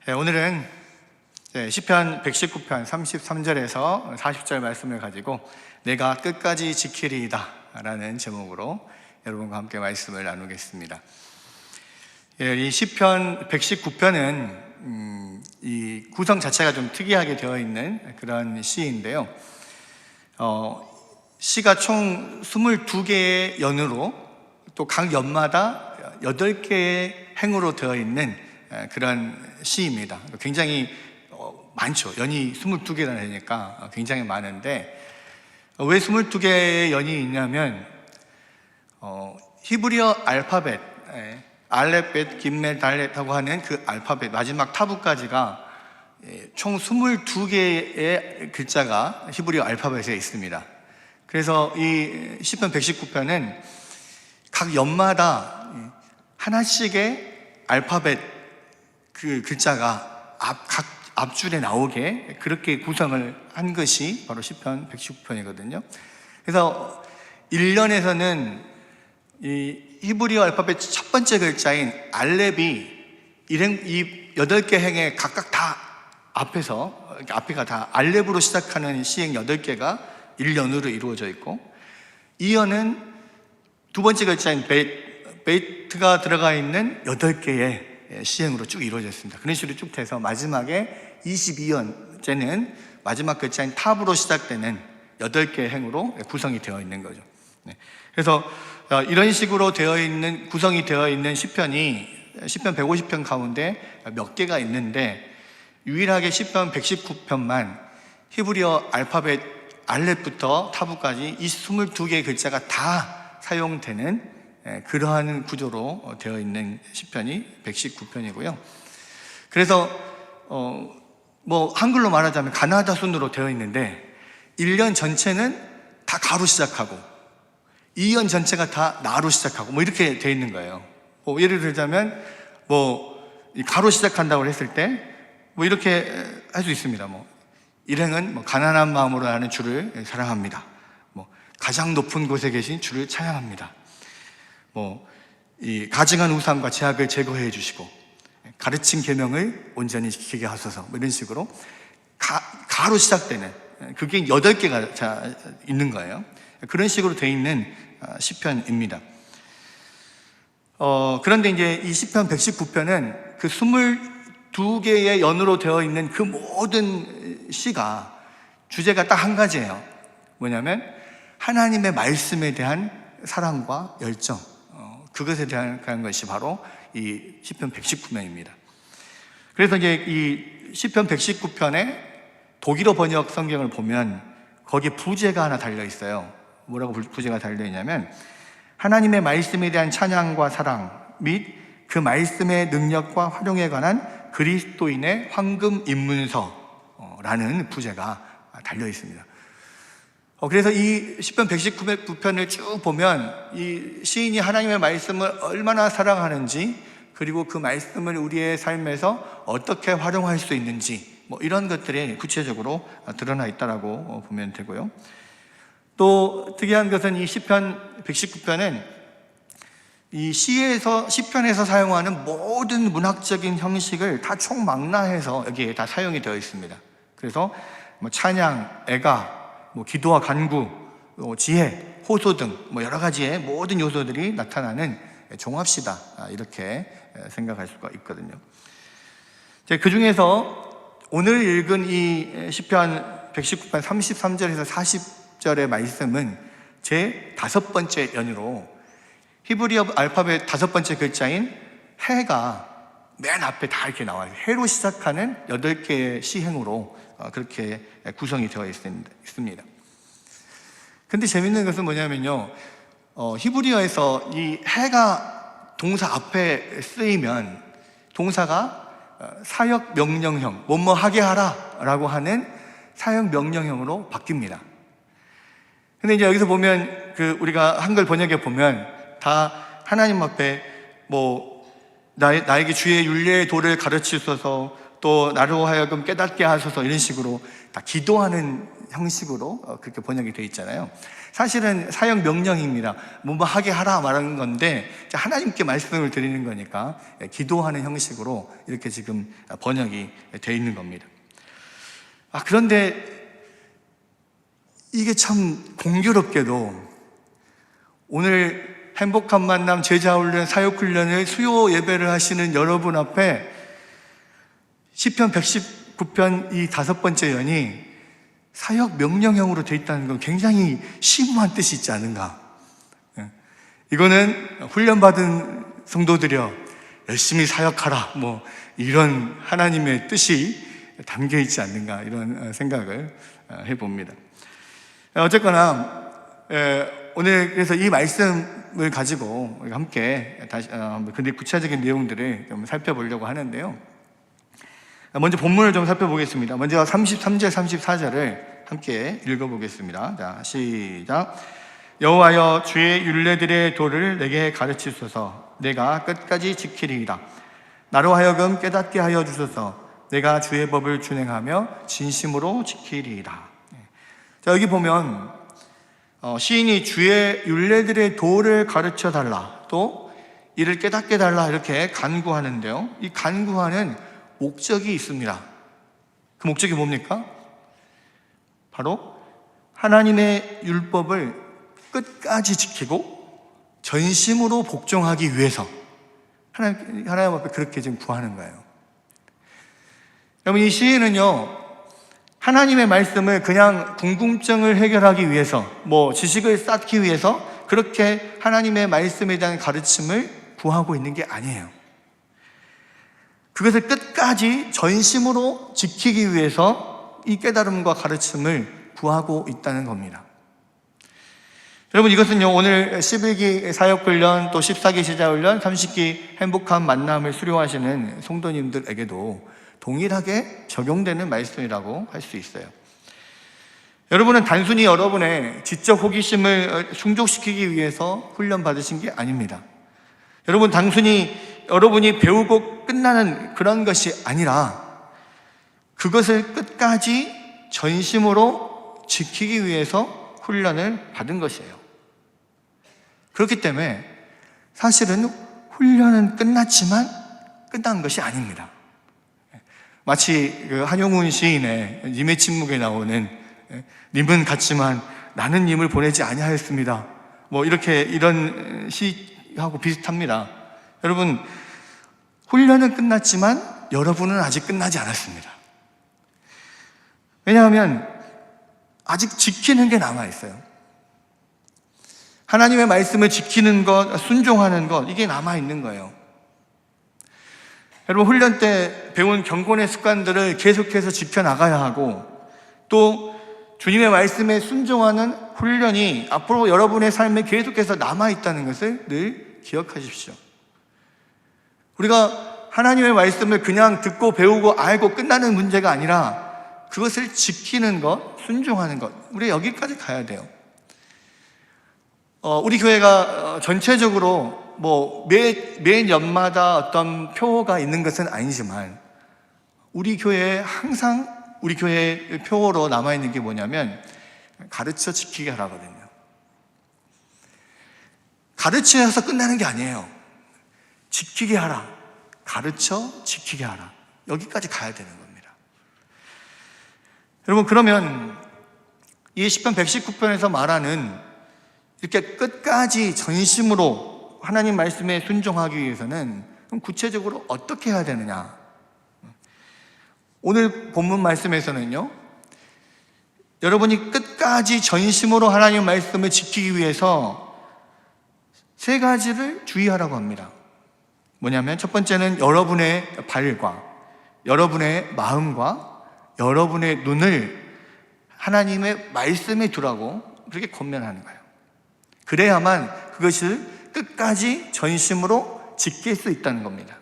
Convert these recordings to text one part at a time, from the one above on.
오늘은 시편 119편 33절에서 40절 말씀을 가지고 내가 끝까지 지키리이다 라는 제목으로 여러분과 함께 말씀을 나누겠습니다. 이 시편 119편은 이 구성 자체가 좀 특이하게 되어 있는 그런 시인데요. 시가 총 22개의 연으로 또 각 연마다 8개의 행으로 되어 있는 그런 시입니다. 굉장히 많죠. 연이 22개나 되니까 굉장히 많은데, 왜 22개의 연이 있냐면 히브리어 알파벳 알렙, 김멜, 달렛하고 하는 그 알파벳 마지막 타부까지가 총 22개의 글자가 히브리어 알파벳에 있습니다. 그래서 이 시편 119편은 각 연마다 하나씩의 알파벳 그 글자가 각 앞줄에 나오게 그렇게 구성을 한 것이 바로 시편 119편이거든요. 그래서 1년에서는 이 히브리어 알파벳 첫 번째 글자인 알렙이 이 8개 행에 각각 다 앞에가 다 알렙으로 시작하는 시행 8개가 1년으로 이루어져 있고, 2년은 두 번째 글자인 베이트가 들어가 있는 8개의 시행으로 쭉 이루어져 있습니다. 그런 식으로 쭉 돼서 마지막에 22년째는 마지막 글자인 탑으로 시작되는 8개의 행으로 구성이 되어 있는 거죠. 그래서 이런 식으로 구성이 되어 있는 시편이 시편 150편 가운데 몇 개가 있는데, 유일하게 시편 119편만 히브리어 알파벳 알렙부터 타부까지 이 22개의 글자가 다 사용되는 그러한 구조로 되어 있는 시편이 119편이고요. 그래서 한글로 말하자면 가나다 순으로 되어 있는데, 1년 전체는 다 가로 시작하고 2년 전체가 다 나로 시작하고 이렇게 되어 있는 거예요. 예를 들자면 가로 시작한다고 했을 때 이렇게 할 수 있습니다. 일행은 가난한 마음으로 하는 주를 사랑합니다. 가장 높은 곳에 계신 주를 찬양합니다. 이 가증한 우상과 제약을 제거해 주시고 가르친 계명을 온전히 지키게 하소서, 이런 식으로 가로 시작되는 그게 8개가 있는 거예요. 그런 식으로 되어 있는 시편입니다. 그런데 이제 이 시편 119편은 그 22개의 연으로 되어 있는 그 모든 시가 주제가 딱 한 가지예요. 뭐냐면 하나님의 말씀에 대한 사랑과 열정, 그것에 대한 것이 바로 이 시편 119편입니다. 그래서 이제 이 시편 119편에 독일어 번역 성경을 보면 거기에 부제가 하나 달려 있어요. 뭐라고 부제가 달려 있냐면 하나님의 말씀에 대한 찬양과 사랑 및 그 말씀의 능력과 활용에 관한 그리스도인의 황금 입문서라는 부제가 달려 있습니다. 그래서 이 시편 119편을 쭉 보면 이 시인이 하나님의 말씀을 얼마나 사랑하는지, 그리고 그 말씀을 우리의 삶에서 어떻게 활용할 수 있는지 이런 것들이 구체적으로 드러나 있다라고 보면 되고요. 또 특이한 것은 이 시편 119편은 이 시편에서 사용하는 모든 문학적인 형식을 다 총망라해서 여기에 다 사용이 되어 있습니다. 그래서 찬양, 애가, 기도와 간구, 지혜, 호소 등 여러 가지의 모든 요소들이 나타나는 종합시다, 이렇게 생각할 수가 있거든요. 그 중에서 오늘 읽은 이 시편 119편 33절에서 40절의 말씀은 제 5번째 연으로 히브리어 알파벳 5번째 글자인 해가 맨 앞에 다 이렇게 나와요. 해로 시작하는 8개의 시행으로 그렇게 구성이 되어 있습니다. 근데 재밌는 것은 뭐냐면요, 히브리어에서 이 해가 동사 앞에 쓰이면 동사가 사역 명령형, 뭐뭐 하게 하라 라고 하는 사역 명령형으로 바뀝니다. 근데 이제 여기서 보면 우리가 한글 번역에 보면 다 하나님 앞에 나에게 주의 윤례의 도를 가르치소서, 또 또 나로 하여금 깨닫게 하소서, 이런 식으로 다 기도하는 형식으로 그렇게 번역이 되어 있잖아요. 사실은 사역 명령입니다. 뭐 하게 하라 말하는 건데 하나님께 말씀을 드리는 거니까 기도하는 형식으로 이렇게 지금 번역이 되어 있는 겁니다. 그런데 이게 참 공교롭게도 오늘 행복한 만남 제자훈련 사역훈련을 수요 예배를 하시는 여러분 앞에 시편 119편 이 5번째 연이 사역 명령형으로 되어 있다는 건 굉장히 심오한 뜻이 있지 않은가. 이거는 훈련받은 성도들이여 열심히 사역하라, 뭐 이런 하나님의 뜻이 담겨 있지 않는가, 이런 생각을 해봅니다. 어쨌거나 오늘 그래서 이 말씀을 가지고 함께 다시 근데 구체적인 내용들을 좀 살펴보려고 하는데요. 먼저 본문을 좀 살펴보겠습니다. 먼저 33절, 34절을 함께 읽어보겠습니다. 자, 시작. 여호와여 주의 율례들의 도를 내게 가르치소서. 내가 끝까지 지키리이다. 나로 하여금 깨닫게 하여 주소서. 내가 주의 법을 준행하며 진심으로 지키리이다. 자, 여기 보면 시인이 주의 율례들의 도를 가르쳐 달라, 또 이를 깨닫게 달라, 이렇게 간구하는데요. 이 간구하는 목적이 있습니다. 그 목적이 뭡니까? 바로 하나님의 율법을 끝까지 지키고 전심으로 복종하기 위해서 하나님 앞에 그렇게 지금 구하는 거예요. 여러분, 이 시인은요, 하나님의 말씀을 그냥 궁금증을 해결하기 위해서, 뭐 지식을 쌓기 위해서 그렇게 하나님의 말씀에 대한 가르침을 구하고 있는 게 아니에요. 그것을 끝까지 전심으로 지키기 위해서 이 깨달음과 가르침을 구하고 있다는 겁니다. 여러분, 이것은요, 오늘 11기 사역훈련, 또 14기 제자훈련, 30기 행복한 만남을 수료하시는 성도님들에게도 동일하게 적용되는 말씀이라고 할 수 있어요. 여러분은 단순히 여러분의 지적 호기심을 충족시키기 위해서 훈련 받으신 게 아닙니다. 여러분, 단순히 여러분이 배우고 끝나는 그런 것이 아니라 그것을 끝까지 전심으로 지키기 위해서 훈련을 받은 것이에요. 그렇기 때문에 사실은 훈련은 끝났지만 끝난 것이 아닙니다. 마치 그 한용운 시인의 님의 침묵에 나오는 님은 갔지만 나는 님을 보내지 아니하였습니다, 뭐 이런 시하고 비슷합니다. 여러분, 훈련은 끝났지만 여러분은 아직 끝나지 않았습니다. 왜냐하면 아직 지키는 게 남아있어요. 하나님의 말씀을 지키는 것, 순종하는 것, 이게 남아있는 거예요. 여러분, 훈련 때 배운 경건의 습관들을 계속해서 지켜나가야 하고, 또 주님의 말씀에 순종하는 훈련이 앞으로 여러분의 삶에 계속해서 남아있다는 것을 늘 기억하십시오. 우리가 하나님의 말씀을 그냥 듣고 배우고 알고 끝나는 문제가 아니라 그것을 지키는 것, 순종하는 것, 우리 여기까지 가야 돼요. 우리 교회가 전체적으로 매 연마다 어떤 표어가 있는 것은 아니지만 우리 교회에 항상 우리 교회의 표어로 남아있는 게 뭐냐면 가르쳐 지키게 하라거든요. 가르쳐서 끝나는 게 아니에요. 지키게 하라, 가르쳐 지키게 하라, 여기까지 가야 되는 겁니다. 여러분, 그러면 이 시편 119편에서 말하는 이렇게 끝까지 전심으로 하나님 말씀에 순종하기 위해서는 그럼 구체적으로 어떻게 해야 되느냐? 오늘 본문 말씀에서는요, 여러분이 끝까지 전심으로 하나님 말씀을 지키기 위해서 3가지를 주의하라고 합니다. 뭐냐면 첫 번째는 여러분의 발과 여러분의 마음과 여러분의 눈을 하나님의 말씀에 두라고 그렇게 권면하는 거예요. 그래야만 그것을 끝까지 전심으로 지킬 수 있다는 겁니다.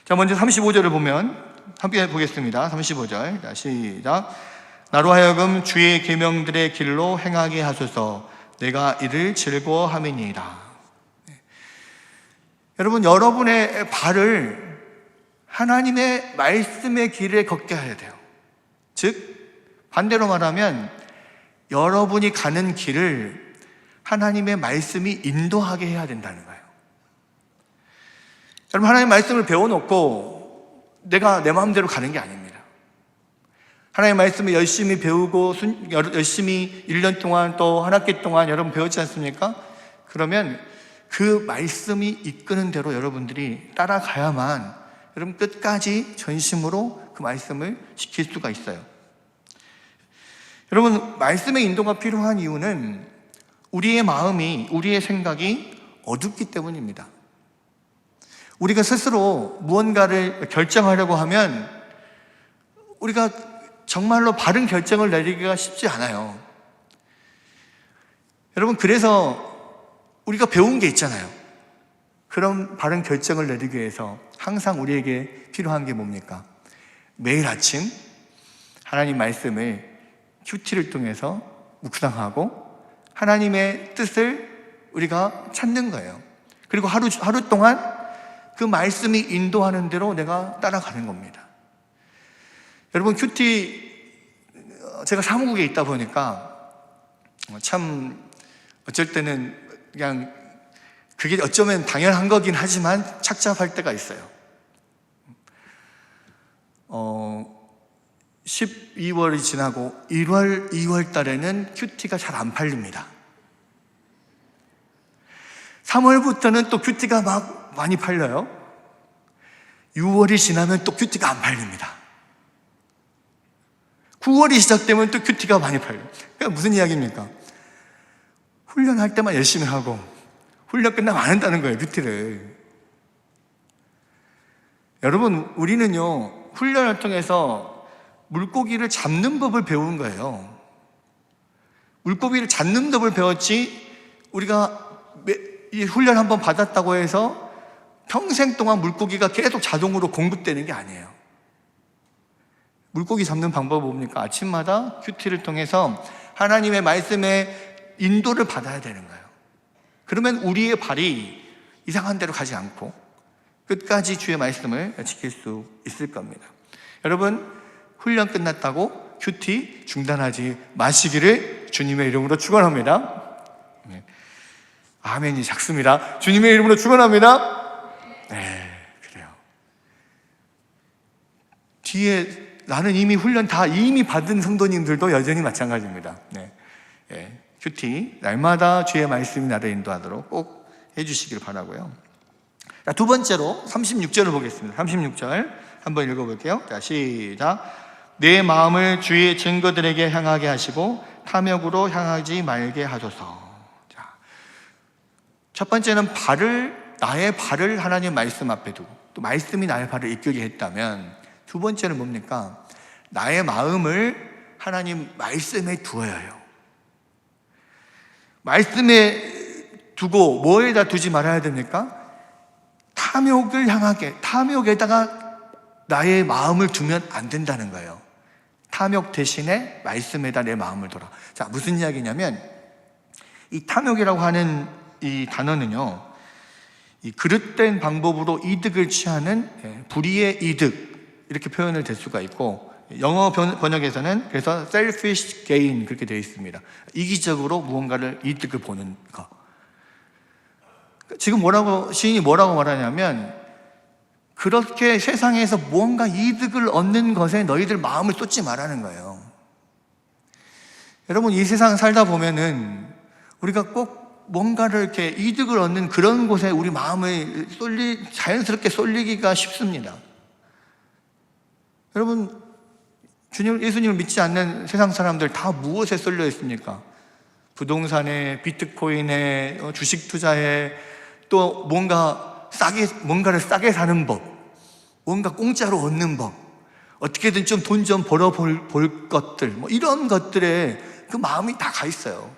자, 먼저 35절을 보면 함께 보겠습니다. 35절. 자, 시작. 나로 하여금 주의 계명들의 길로 행하게 하소서. 내가 이를 즐거워함이니이다. 여러분, 여러분의 발을 하나님의 말씀의 길에 걷게 해야 돼요. 즉, 반대로 말하면 여러분이 가는 길을 하나님의 말씀이 인도하게 해야 된다는 거예요. 여러분, 하나님의 말씀을 배워놓고 내가 내 마음대로 가는 게 아닙니다. 하나님의 말씀을 열심히 배우고 열심히 1년 동안 또 한 학기 동안 여러분 배웠지 않습니까? 그러면 그 말씀이 이끄는 대로 여러분들이 따라가야만 여러분 끝까지 전심으로 그 말씀을 지킬 수가 있어요. 여러분, 말씀의 인도가 필요한 이유는 우리의 마음이, 우리의 생각이 어둡기 때문입니다. 우리가 스스로 무언가를 결정하려고 하면 우리가 정말로 바른 결정을 내리기가 쉽지 않아요. 여러분, 그래서 우리가 배운 게 있잖아요. 그런 바른 결정을 내리기 위해서 항상 우리에게 필요한 게 뭡니까? 매일 아침 하나님 말씀을 큐티를 통해서 묵상하고 하나님의 뜻을 우리가 찾는 거예요. 그리고 하루 동안 그 말씀이 인도하는 대로 내가 따라가는 겁니다. 여러분, 큐티 제가 사무국에 있다 보니까 참 어쩔 때는 그냥 그게 어쩌면 당연한 거긴 하지만 착잡할 때가 있어요. 12월이 지나고 1월, 2월 달에는 큐티가 잘 안 팔립니다. 3월부터는 또 큐티가 막 많이 팔려요. 6월이 지나면 또 큐티가 안 팔립니다. 9월이 시작되면 또 큐티가 많이 팔려요. 그러니까 무슨 이야기입니까? 훈련할 때만 열심히 하고 훈련 끝나면 안 한다는 거예요, 큐티를. 여러분, 우리는요 훈련을 통해서 물고기를 잡는 법을 배운 거예요. 물고기를 잡는 법을 배웠지 우리가 이 훈련 한번 받았다고 해서 평생 동안 물고기가 계속 자동으로 공급되는 게 아니에요. 물고기 잡는 방법은 뭡니까? 아침마다 큐티를 통해서 하나님의 말씀에 인도를 받아야 되는 거예요. 그러면 우리의 발이 이상한 데로 가지 않고 끝까지 주의 말씀을 지킬 수 있을 겁니다. 여러분, 훈련 끝났다고 큐티 중단하지 마시기를 주님의 이름으로 축원합니다. 네. 아멘이 작습니다. 주님의 이름으로 축원합니다. 네, 그래요. 뒤에 나는 이미 훈련 다 이미 받은 성도님들도 여전히 마찬가지입니다. 네. 네. 큐티 날마다 주의 말씀이 나를 인도하도록 꼭 해주시길 바라고요. 자, 두 번째로 36절을 보겠습니다. 36절 한번 읽어볼게요. 자, 시작. 내 마음을 주의 증거들에게 향하게 하시고 탐욕으로 향하지 말게 하소서. 자, 첫 번째는 나의 발을 하나님 말씀 앞에 두고 또 말씀이 나의 발을 이끌게 했다면, 두 번째는 뭡니까? 나의 마음을 하나님 말씀에 두어야 해요. 말씀에 두고 뭐에다 두지 말아야 됩니까? 탐욕을 향하게, 탐욕에다가 나의 마음을 두면 안 된다는 거예요. 탐욕 대신에 말씀에다 내 마음을 둬라. 자, 무슨 이야기냐면 이 탐욕이라고 하는 이 단어는요, 이 그릇된 방법으로 이득을 취하는 불의의 이득, 이렇게 표현을 될 수가 있고, 영어 번역에서는 그래서 selfish gain 그렇게 되어 있습니다. 이기적으로 무언가를 이득을 보는 거. 지금 시인이 뭐라고 말하냐면, 그렇게 세상에서 무언가 이득을 얻는 것에 너희들 마음을 쏟지 말라는 거예요. 여러분, 이 세상 살다 보면은 우리가 꼭 뭔가를 이렇게 이득을 얻는 그런 곳에 우리 마음을 자연스럽게 쏠리기가 쉽습니다. 여러분, 예수님을 믿지 않는 세상 사람들 다 무엇에 쏠려 있습니까? 부동산에, 비트코인에, 주식 투자에, 또 뭔가를 싸게 사는 법, 뭔가 공짜로 얻는 법, 어떻게든 좀 돈 좀 벌어볼 것들, 이런 것들에 그 마음이 다 가 있어요.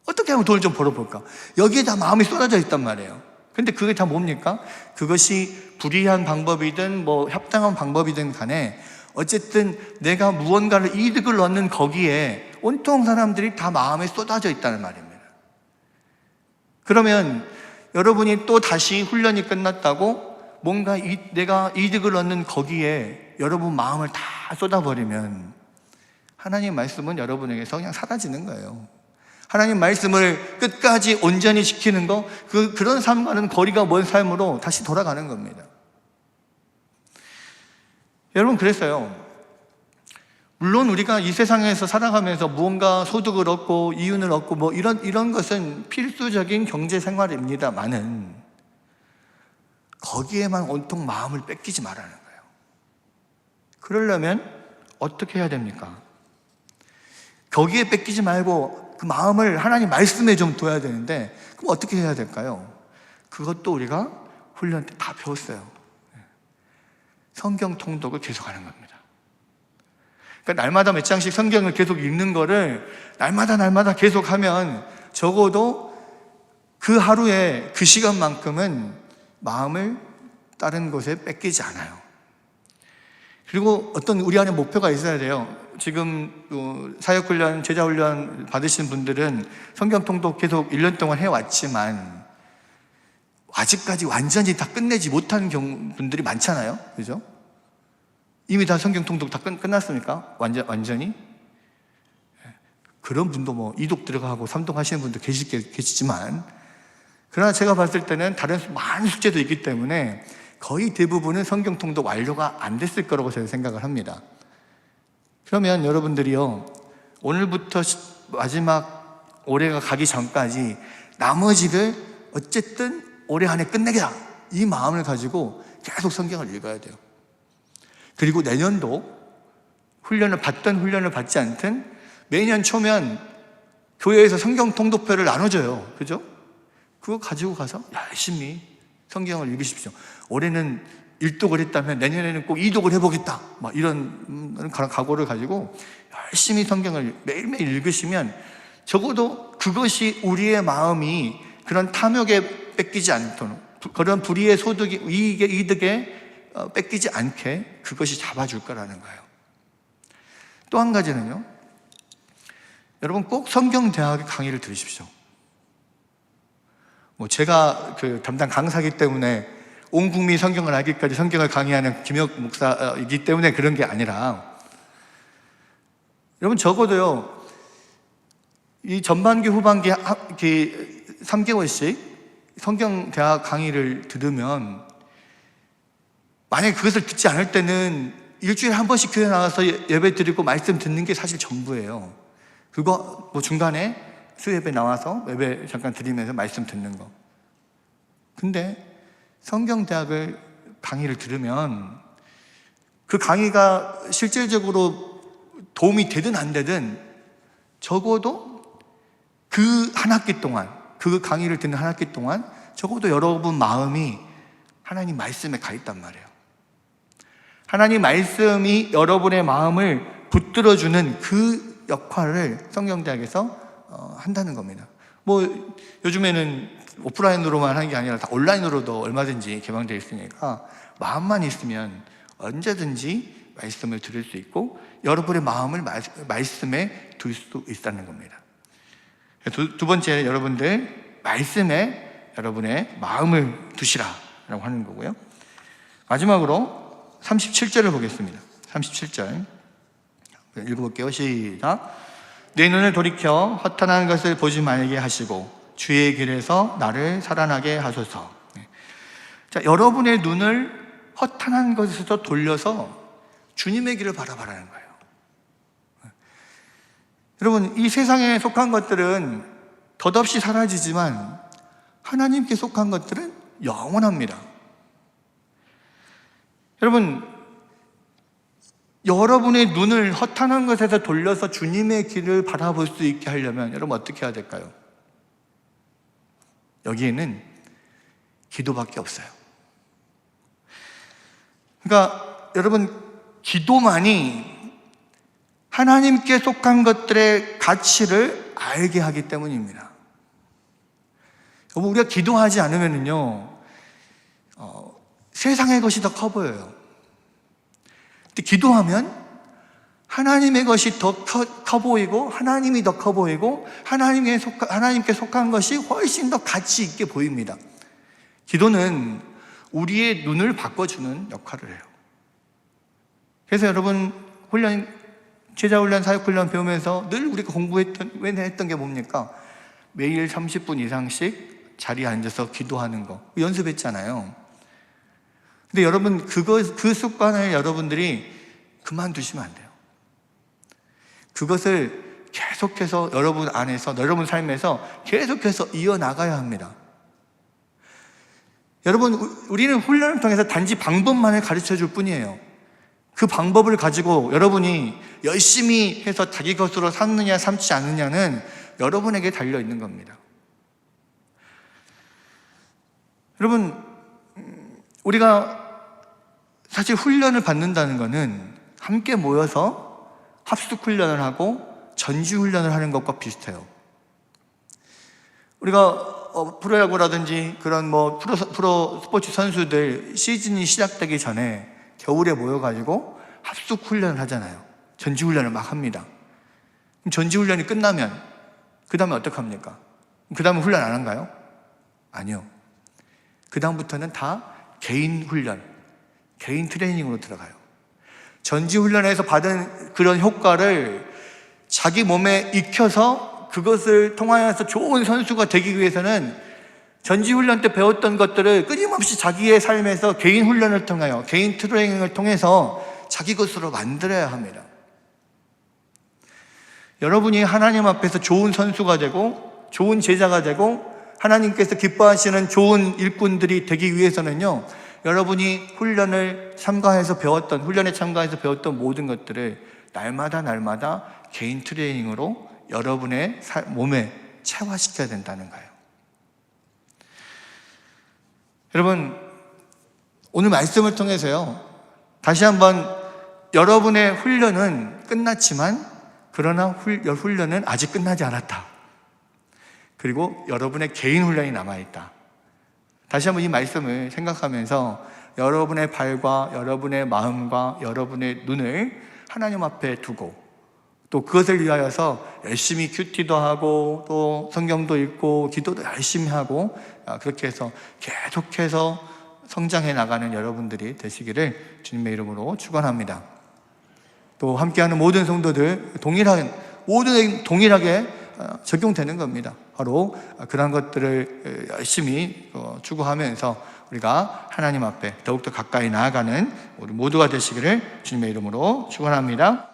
어떻게 하면 돈을 좀 벌어볼까? 여기에 다 마음이 쏟아져 있단 말이에요. 근데 그게 다 뭡니까? 그것이 불의한 방법이든 합당한 방법이든 간에 어쨌든 내가 무언가를 이득을 얻는 거기에 온통 사람들이 다 마음에 쏟아져 있다는 말입니다. 그러면 여러분이 또 다시 훈련이 끝났다고 뭔가 내가 이득을 얻는 거기에 여러분 마음을 다 쏟아버리면 하나님 말씀은 여러분에게서 그냥 사라지는 거예요. 하나님 말씀을 끝까지 온전히 지키는 거, 그런 삶과는 거리가 먼 삶으로 다시 돌아가는 겁니다. 여러분, 그랬어요. 물론 우리가 이 세상에서 살아가면서 무언가 소득을 얻고 이윤을 얻고 뭐 이런 것은 필수적인 경제 생활입니다만은 거기에만 온통 마음을 뺏기지 말라는 거예요. 그러려면 어떻게 해야 됩니까? 거기에 뺏기지 말고 그 마음을 하나님 말씀에 좀 둬야 되는데, 그럼 어떻게 해야 될까요? 그것도 우리가 훈련 때 다 배웠어요. 성경 통독을 계속하는 겁니다. 그러니까 날마다 몇 장씩 성경을 계속 읽는 거를 날마다 계속하면 적어도 그 하루에 그 시간만큼은 마음을 다른 곳에 뺏기지 않아요. 그리고 어떤 우리 안에 목표가 있어야 돼요. 지금 사역훈련, 제자훈련 받으신 분들은 성경 통독 계속 1년 동안 해왔지만 아직까지 완전히 다 끝내지 못한 분들이 많잖아요. 그죠? 이미 다 성경 통독 다 끝났습니까? 완전히? 그런 분도 뭐 2독 들어가고 3독 하시는 분도 계시지만, 그러나 제가 봤을 때는 다른 많은 숙제도 있기 때문에 거의 대부분은 성경 통독 완료가 안 됐을 거라고 저는 생각을 합니다. 그러면 여러분들이요, 오늘부터 마지막 올해가 가기 전까지 나머지를 어쨌든 올해 안에 끝내자, 이 마음을 가지고 계속 성경을 읽어야 돼요. 그리고 내년도 훈련을 받지 않든 매년 초면 교회에서 성경 통독표를 나눠줘요. 그죠? 그거 가지고 가서 열심히 성경을 읽으십시오. 올해는 1독을 했다면 내년에는 꼭 2독을 해보겠다, 막 이런 각오를 가지고 열심히 성경을 매일매일 읽으시면 적어도 그것이 우리의 마음이 그런 탐욕에 뺏기지 않도록, 그런 불의의 이득에 뺏기지 않게 그것이 잡아줄 거라는 거예요. 또 한 가지는요, 여러분 꼭 성경대학의 강의를 들으십시오. 뭐 제가 그 담당 강사이기 때문에 온 국민 성경을 알기까지 성경을 강의하는 김혁 목사이기 때문에 그런 게 아니라, 여러분 적어도요, 이 전반기 후반기 3개월씩 성경대학 강의를 들으면, 만약에 그것을 듣지 않을 때는 일주일에 한 번씩 교회 나가서 예배 드리고 말씀 듣는 게 사실 전부예요. 그거 뭐 중간에 수예배 나와서 예배 잠깐 드리면서 말씀 듣는 거. 근데 성경대학을 강의를 들으면 그 강의가 실질적으로 도움이 되든 안 되든 적어도 그 한 학기 동안, 그 강의를 듣는 한 학기 동안 적어도 여러분 마음이 하나님 말씀에 가 있단 말이에요. 하나님 말씀이 여러분의 마음을 붙들어주는 그 역할을 성경대학에서 한다는 겁니다. 뭐 요즘에는 오프라인으로만 하는 게 아니라 다 온라인으로도 얼마든지 개방되어 있으니까 마음만 있으면 언제든지 말씀을 들을 수 있고 여러분의 마음을 말씀에 둘 수 있다는 겁니다. 두 번째, 여러분들 말씀에 여러분의 마음을 두시라라고 하는 거고요. 마지막으로 37절을 보겠습니다. 37절 읽어볼게요. 시작. 내 눈을 돌이켜 허탄한 것을 보지 말게 하시고 주의 길에서 나를 살아나게 하소서. 자, 여러분의 눈을 허탄한 것에서 돌려서 주님의 길을 바라보라는 거예요. 여러분, 이 세상에 속한 것들은 덧없이 사라지지만 하나님께 속한 것들은 영원합니다. 여러분, 여러분의 눈을 허탄한 것에서 돌려서 주님의 길을 바라볼 수 있게 하려면 여러분 어떻게 해야 될까요? 여기에는 기도밖에 없어요. 그러니까 여러분, 기도만이 하나님께 속한 것들의 가치를 알게 하기 때문입니다. 여러분, 우리가 기도하지 않으면요, 세상의 것이 더 커 보여요. 근데 기도하면 하나님의 것이 더 커 보이고, 하나님이 더 커 보이고, 하나님께 속한 것이 훨씬 더 가치 있게 보입니다. 기도는 우리의 눈을 바꿔주는 역할을 해요. 그래서 여러분 제자훈련, 사역훈련 배우면서 늘 우리가 공부했던 게 뭡니까? 매일 30분 이상씩 자리에 앉아서 기도하는 거 연습했잖아요. 근데 여러분 그 습관을 여러분들이 그만두시면 안 돼요. 그것을 계속해서 여러분 안에서, 여러분 삶에서 계속해서 이어나가야 합니다. 여러분, 우리는 훈련을 통해서 단지 방법만을 가르쳐 줄 뿐이에요. 그 방법을 가지고 여러분이 열심히 해서 자기 것으로 삼느냐 삼지 않느냐는 여러분에게 달려 있는 겁니다. 여러분, 우리가 사실 훈련을 받는다는 것은 함께 모여서 합숙 훈련을 하고 전지 훈련을 하는 것과 비슷해요. 우리가 프로야구라든지 그런 프로 스포츠 선수들 시즌이 시작되기 전에 겨울에 모여가지고 합숙 훈련을 하잖아요. 전지 훈련을 막 합니다. 그럼 전지 훈련이 끝나면 그 다음에 어떡합니까? 그 다음에 훈련 안 한가요? 아니요. 그 다음부터는 다 개인 훈련, 개인 트레이닝으로 들어가요. 전지 훈련에서 받은 그런 효과를 자기 몸에 익혀서 그것을 통하여서 좋은 선수가 되기 위해서는 전지훈련 때 배웠던 것들을 끊임없이 자기의 삶에서 개인 훈련을 통하여, 개인 트레이닝을 통해서 자기 것으로 만들어야 합니다. 여러분이 하나님 앞에서 좋은 선수가 되고 좋은 제자가 되고 하나님께서 기뻐하시는 좋은 일꾼들이 되기 위해서는요, 여러분이 훈련에 참가해서 배웠던 모든 것들을 날마다 개인 트레이닝으로 여러분의 몸에 체화시켜야 된다는 거예요. 여러분, 오늘 말씀을 통해서요, 다시 한번 여러분의 훈련은 끝났지만 그러나 훈련은 아직 끝나지 않았다. 그리고 여러분의 개인 훈련이 남아있다. 다시 한번 이 말씀을 생각하면서 여러분의 발과 여러분의 마음과 여러분의 눈을 하나님 앞에 두고 또 그것을 위하여서 열심히 큐티도 하고 또 성경도 읽고 기도도 열심히 하고 그렇게 해서 계속해서 성장해 나가는 여러분들이 되시기를 주님의 이름으로 축원합니다. 또 함께하는 모든 성도들 동일하게 적용되는 겁니다. 바로 그런 것들을 열심히 추구하면서 우리가 하나님 앞에 더욱더 가까이 나아가는 우리 모두가 되시기를 주님의 이름으로 축원합니다.